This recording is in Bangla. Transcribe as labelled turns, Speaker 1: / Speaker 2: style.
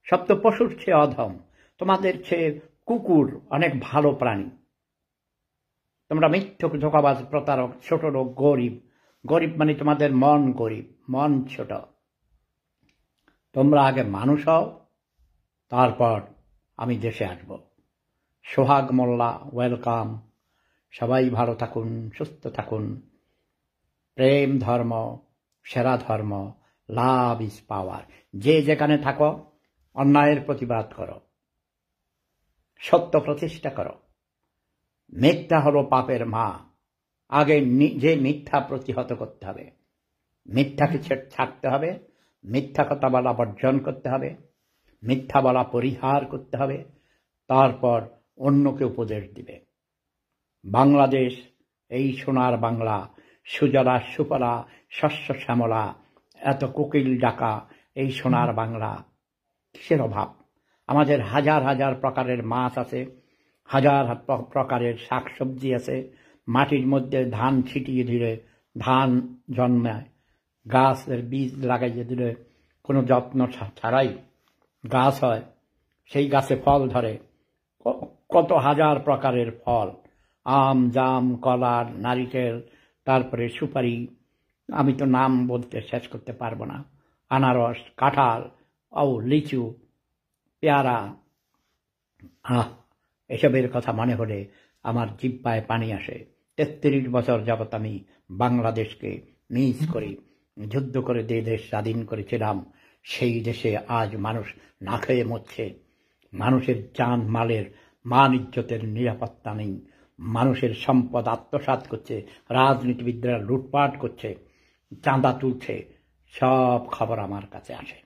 Speaker 1: সব তো পশুর চেয়ে অধম। তোমাদের চেয়ে কুকুর অনেক ভালো প্রাণী। তোমরা মিথ্যুক, ধোঁকাবাজ, প্রতারক, ছোট লোক, গরিব। গরিব মানে তোমাদের মন গরিব, মন ছোট। তোমরা আগে মানুষ হও, তারপর আমি দেশে আসব। সোহাগ মোল্লা, ওয়েলকাম। সবাই ভালো থাকুন, সুস্থ থাকুন। প্রেম ধর্ম, সেরা ধর্ম। Love is power. যে যেখানে থাকো, অন্যায়ের প্রতিবাদ করো, সত্য প্রতিষ্ঠা করো। মিথ্যা হলো পাপের মা। আগে নিজে মিথ্যা প্রতিহত করতে হবে, মিথ্যাকে ছাড়তে হবে, মিথ্যা কথা বলা বর্জন করতে হবে, মিথ্যা বলা পরিহার করতে হবে, তারপর অন্যকে উপদেশ দিবে। বাংলাদেশ এই সোনার বাংলা, সুজলা সুফলা শস্য শ্যামলা, এত কোকিল ডাকা এই সোনার বাংলা। কিসের অভাব? আমাদের হাজার হাজার প্রকারের মাছ আছে, হাজার প্রকারের শাকসবজি আছে। মাটির মধ্যে ধান ছিটিয়ে দিলে ধান জন্মায়, গাছের বীজ লাগাইয়ে দিলে কোনো যত্ন ছাড়াই গাছ হয়, সেই গাছে ফল ধরে। কত হাজার প্রকারের ফল, আম, জাম, কলা, নারিকেল, তারপরে সুপারি, আমি তো নাম বলতে শেষ করতে পারবো না। আনারস, কাঁঠাল, লিচু, পেয়ারা। এসবের কথা মনে হলে আমার জিহ্বায় পানি আসে। ৩৩ বছর যাবৎ আমি বাংলাদেশকে মিস করি। যুদ্ধ করে যে দেশ স্বাধীন করেছিলাম, সেই দেশে আজ মানুষ না খেয়ে মরছে। মানুষের জান মালের, মান ইজ্জতের নিরাপত্তা নেই। মানুষের সম্পদ আত্মসাৎ করছে, রাজনীতিবিদরা লুটপাট করছে, চাঁদা তুলছে। সব খবর আমার কাছে আসে।